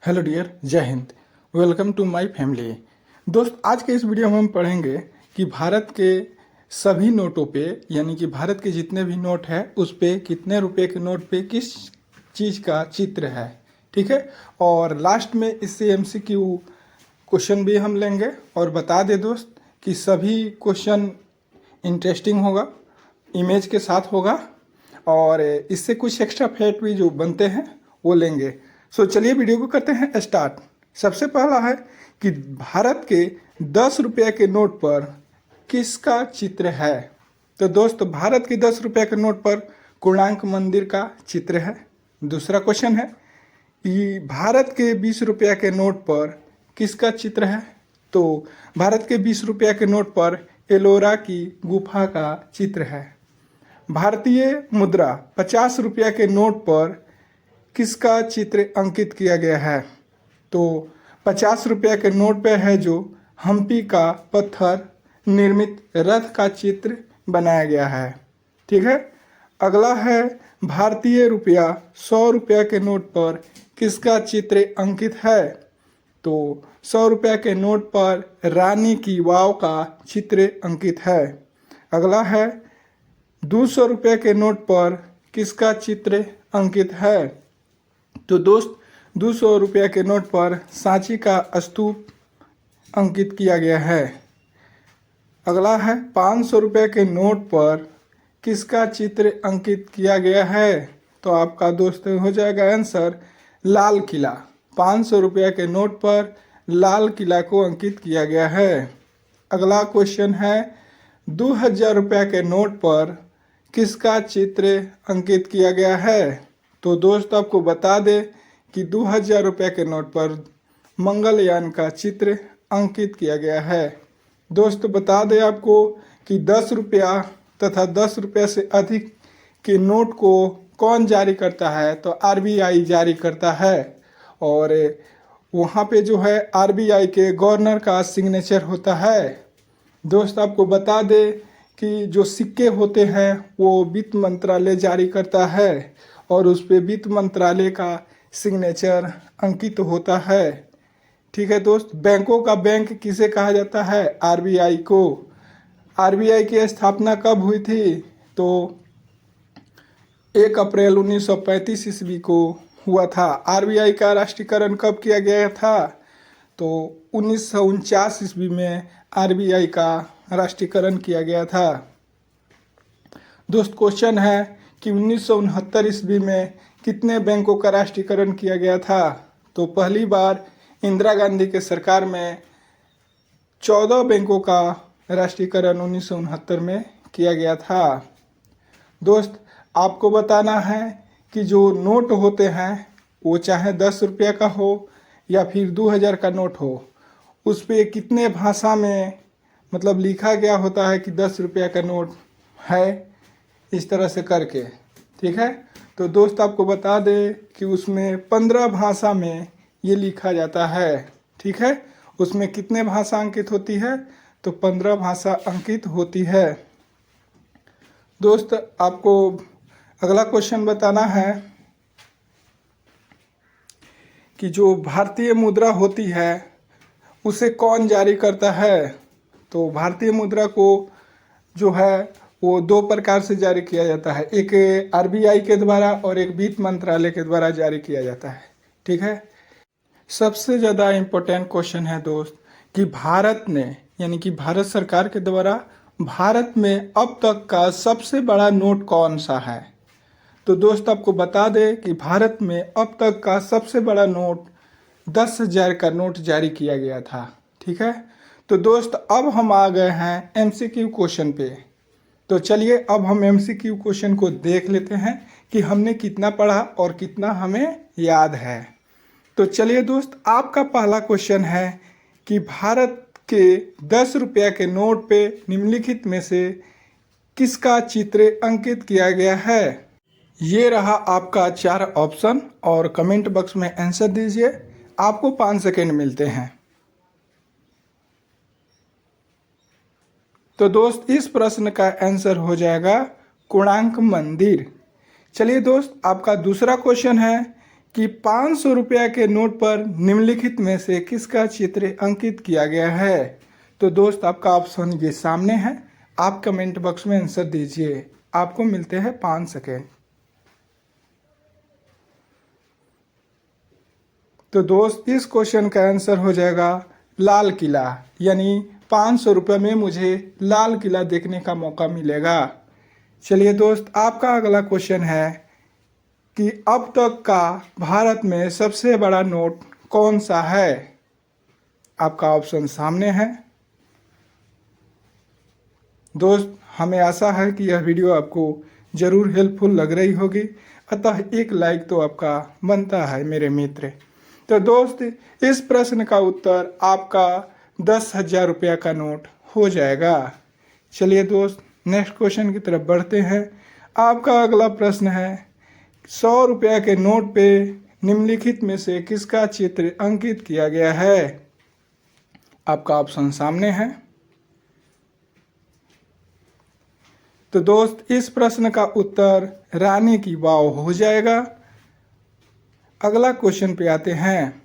Hello dear, जय Hind. Welcome to my family. दोस्त, आज के इस वीडियो में हम पढ़ेंगे कि भारत के सभी नोटों पे, यानी कि भारत के जितने भी नोट है उस पे कितने रुपए के नोट पे किस चीज़ का चित्र है। ठीक है। और लास्ट में इससे एमसीक्यू क्वेश्चन भी हम लेंगे। और बता दे दोस्त कि सभी क्वेश्चन इंटरेस्टिंग होगा, इमेज के साथ होगा, और इससे कुछ एक्स्ट्रा फैक्ट भी जो बनते हैं वो लेंगे। सो चलिए वीडियो को करते हैं स्टार्ट। सबसे पहला है कि भारत के 10 रुपये के नोट पर किसका चित्र है। तो दोस्त, भारत के 10 रुपये के नोट पर कोणार्क मंदिर का चित्र है। दूसरा क्वेश्चन है कि भारत के 20 रुपये के नोट पर किसका चित्र है। तो भारत के 20 रुपये के नोट पर एलोरा की गुफा का चित्र है। भारतीय मुद्रा 50 रुपये के नोट पर किसका चित्र अंकित किया गया है। तो 50 रुपये के नोट पे है जो हम्पी का पत्थर निर्मित रथ का चित्र बनाया गया है। ठीक है। अगला है भारतीय रुपया 100 रुपये के नोट पर किसका चित्र अंकित है। तो 100 रुपये के नोट पर रानी की वाव का चित्र अंकित है। अगला है 200 रुपये के नोट पर किसका चित्र अंकित है। तो दोस्त, 200 रुपये के नोट पर सांची का स्तूप अंकित किया गया है। अगला है 500 रुपये के नोट पर किसका चित्र अंकित किया गया है। तो आपका दोस्त हो जाएगा आंसर लाल किला। 500 रुपये के नोट पर लाल किला को अंकित किया गया है। अगला क्वेश्चन है 2000 रुपये के नोट पर किसका चित्र अंकित किया गया है। तो दोस्त, आपको बता दें कि 2000 रुपये के नोट पर मंगलयान का चित्र अंकित किया गया है। दोस्त, बता दें आपको कि 10 रुपया तथा 10 रुपये से अधिक के नोट को कौन जारी करता है। तो आरबीआई जारी करता है। और वहाँ पे जो है आरबीआई के गवर्नर का सिग्नेचर होता है। दोस्त, आपको बता दें कि जो सिक्के होते हैं वो वित्त मंत्रालय जारी करता है और उस पे वित्त मंत्रालय का सिग्नेचर अंकित होता है। ठीक है दोस्त। बैंकों का बैंक किसे कहा जाता है। आरबीआई को। आरबीआई की स्थापना कब हुई थी। तो 1 अप्रैल 1935 ईस्वी को हुआ था। आरबीआई का राष्ट्रीयकरण कब किया गया था। तो 1949 ईस्वी में आरबीआई का राष्ट्रीयकरण किया गया था। दोस्त, क्वेश्चन है कि 1969 ईस्वी में कितने बैंकों का राष्ट्रीयकरण किया गया था। तो पहली बार इंदिरा गांधी के सरकार में 14 बैंकों का राष्ट्रीयकरण 1969 में किया गया था। दोस्त, आपको बताना है कि जो नोट होते हैं वो चाहे 10 रुपये का हो या फिर 2000 का नोट हो, उस पर कितने भाषा में मतलब लिखा गया होता है कि 10 रुपये का नोट है, इस तरह से करके। ठीक है। तो दोस्त, आपको बता दें कि उसमें 15 भाषा में ये लिखा जाता है। ठीक है। उसमें कितने भाषा अंकित होती है। तो 15 भाषा अंकित होती है। दोस्त, आपको अगला क्वेश्चन बताना है कि जो भारतीय मुद्रा होती है उसे कौन जारी करता है। तो भारतीय मुद्रा को जो है वो 2 प्रकार से जारी किया जाता है। एक आरबीआई के द्वारा और एक वित्त मंत्रालय के द्वारा जारी किया जाता है। ठीक है। सबसे ज़्यादा इम्पोर्टेंट क्वेश्चन है दोस्त कि भारत ने, यानी कि भारत सरकार के द्वारा भारत में अब तक का सबसे बड़ा नोट कौन सा है। तो दोस्त, आपको बता दें कि भारत में अब तक का सबसे बड़ा नोट 10,000 का नोट जारी किया गया था। ठीक है। तो दोस्त, अब हम आ गए हैं एमसीक्यू क्वेश्चन पे। तो चलिए अब हम एमसीक्यू क्वेश्चन को देख लेते हैं कि हमने कितना पढ़ा और कितना हमें याद है। तो चलिए दोस्त, आपका पहला क्वेश्चन है कि भारत के 10 रुपये के नोट पे निम्नलिखित में से किसका चित्र अंकित किया गया है। ये रहा आपका 4 ऑप्शन और कमेंट बॉक्स में आंसर दीजिए। आपको 5 सेकेंड मिलते हैं। तो दोस्त, इस प्रश्न का आंसर हो जाएगा कोणार्क मंदिर। चलिए दोस्त, आपका दूसरा क्वेश्चन है कि 500 रुपया के नोट पर निम्नलिखित में से किसका चित्र अंकित किया गया है। तो दोस्त आपका ऑप्शन ये सामने है, आप कमेंट बॉक्स में आंसर दीजिए। आपको मिलते हैं 5 सेकेंड। तो दोस्त इस क्वेश्चन का आंसर हो जाएगा लाल किला, यानी 500 रुपये में मुझे लाल किला देखने का मौका मिलेगा। चलिए दोस्त, आपका अगला क्वेश्चन है कि अब तक का भारत में सबसे बड़ा नोट कौन सा है। आपका ऑप्शन सामने है। दोस्त हमें आशा है कि यह वीडियो आपको ज़रूर हेल्पफुल लग रही होगी, अतः एक लाइक तो आपका बनता है मेरे मित्र। तो दोस्त इस प्रश्न का उत्तर आपका 10,000 रुपया का नोट हो जाएगा। चलिए दोस्त नेक्स्ट क्वेश्चन की तरफ बढ़ते हैं। आपका अगला प्रश्न है 100 रुपया के नोट पे निम्नलिखित में से किसका चित्र अंकित किया गया है। आपका ऑप्शन सामने है। तो दोस्त इस प्रश्न का उत्तर रानी की वाव हो जाएगा। अगला क्वेश्चन पे आते हैं।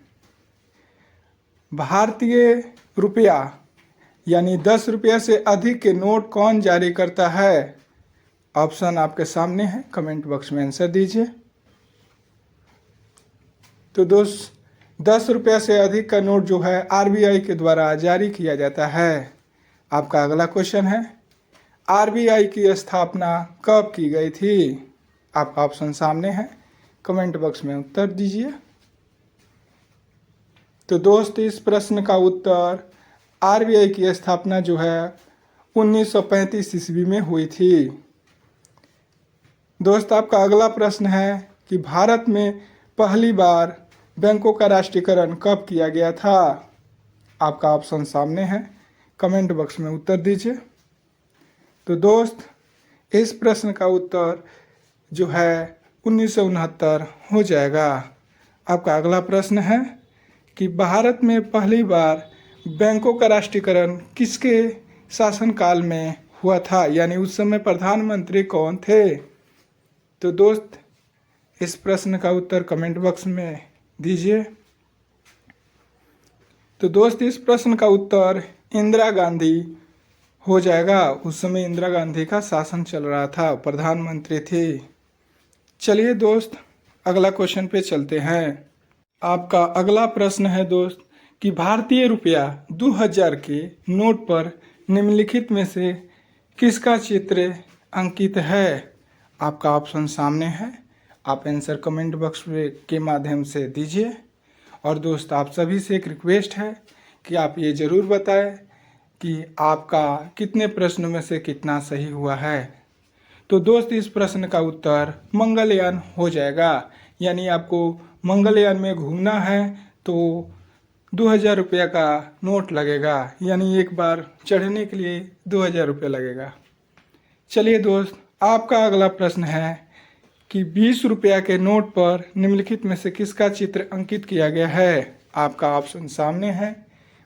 भारतीय रुपया यानी 10 रुपया से अधिक के नोट कौन जारी करता है। ऑप्शन आपके सामने है, कमेंट बॉक्स में आंसर दीजिए। तो दोस्त 10 रुपया से अधिक का नोट जो है आरबीआई के द्वारा जारी किया जाता है। आपका अगला क्वेश्चन है आरबीआई की स्थापना कब की गई थी। आपका ऑप्शन सामने है, कमेंट बॉक्स में उत्तर दीजिए। तो दोस्त इस प्रश्न का उत्तर आरबीआई की स्थापना जो है 1935 ईस्वी में हुई थी। दोस्त आपका अगला प्रश्न है कि भारत में पहली बार बैंकों का राष्ट्रीयकरण कब किया गया था। आपका ऑप्शन सामने है, कमेंट बॉक्स में उत्तर दीजिए। तो दोस्त इस प्रश्न का उत्तर जो है 1969 हो जाएगा। आपका अगला प्रश्न है कि भारत में पहली बार बैंकों का राष्ट्रीयकरण किसके शासनकाल में हुआ था, यानी उस समय प्रधानमंत्री कौन थे। तो दोस्त इस प्रश्न का उत्तर कमेंट बॉक्स में दीजिए। तो दोस्त इस प्रश्न का उत्तर इंदिरा गांधी हो जाएगा। उस समय इंदिरा गांधी का शासन चल रहा था, प्रधानमंत्री थी। चलिए दोस्त अगला क्वेश्चन पे चलते हैं। आपका अगला प्रश्न है दोस्त कि भारतीय रुपया 2000 के नोट पर निम्नलिखित में से किसका चित्र अंकित है। आपका ऑप्शन सामने है, आप आंसर कमेंट बॉक्स के माध्यम से दीजिए। और दोस्त आप सभी से एक रिक्वेस्ट है कि आप ये ज़रूर बताएं कि आपका कितने प्रश्नों में से कितना सही हुआ है। तो दोस्त इस प्रश्न का उत्तर मंगलयान हो जाएगा, यानी आपको मंगलयान में घूमना है तो 2000 रुपया का नोट लगेगा, यानी एक बार चढ़ने के लिए 2000 रुपया लगेगा। चलिए दोस्त आपका अगला प्रश्न है कि 20 रुपया के नोट पर निम्नलिखित में से किसका चित्र अंकित किया गया है। आपका ऑप्शन सामने है।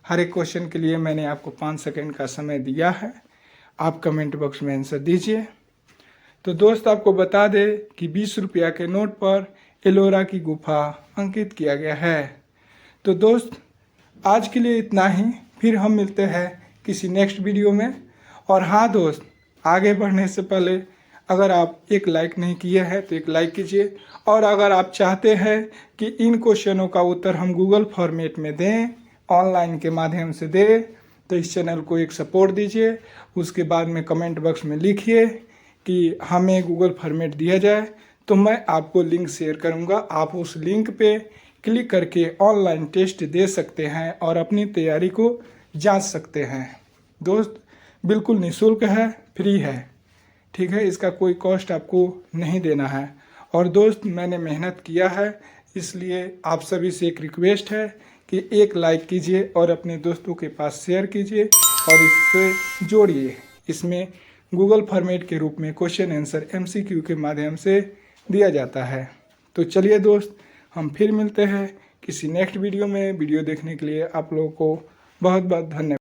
हर एक क्वेश्चन के लिए मैंने आपको 5 सेकंड का समय दिया है, आप कमेंट बॉक्स में आंसर दीजिए। तो दोस्त आपको बता दें कि 20 रुपया के नोट पर एलोरा की गुफा अंकित किया गया है। तो दोस्त आज के लिए इतना ही, फिर हम मिलते हैं किसी नेक्स्ट वीडियो में। और हाँ दोस्त, आगे बढ़ने से पहले अगर आप एक लाइक नहीं किए हैं तो एक लाइक कीजिए। और अगर आप चाहते हैं कि इन क्वेश्चनों का उत्तर हम गूगल फॉर्मेट में दें, ऑनलाइन के माध्यम से दें, तो इस चैनल को एक सपोर्ट दीजिए। उसके बाद में कमेंट बॉक्स में लिखिए कि हमें गूगल फॉर्मेट दिया जाए, तो मैं आपको लिंक शेयर करूंगा। आप उस लिंक पे क्लिक करके ऑनलाइन टेस्ट दे सकते हैं और अपनी तैयारी को जांच सकते हैं। दोस्त बिल्कुल निःशुल्क है, फ्री है, ठीक है, इसका कोई कॉस्ट आपको नहीं देना है। और दोस्त मैंने मेहनत किया है, इसलिए आप सभी से एक रिक्वेस्ट है कि एक लाइक कीजिए और अपने दोस्तों के पास शेयर कीजिए और इससे जोड़िए। इसमें गूगल फॉर्मेट के रूप में क्वेश्चन आंसर MCQ के माध्यम से दिया जाता है। तो चलिए दोस्त हम फिर मिलते हैं किसी नेक्स्ट वीडियो में। वीडियो देखने के लिए आप लोगों को बहुत बहुत धन्यवाद।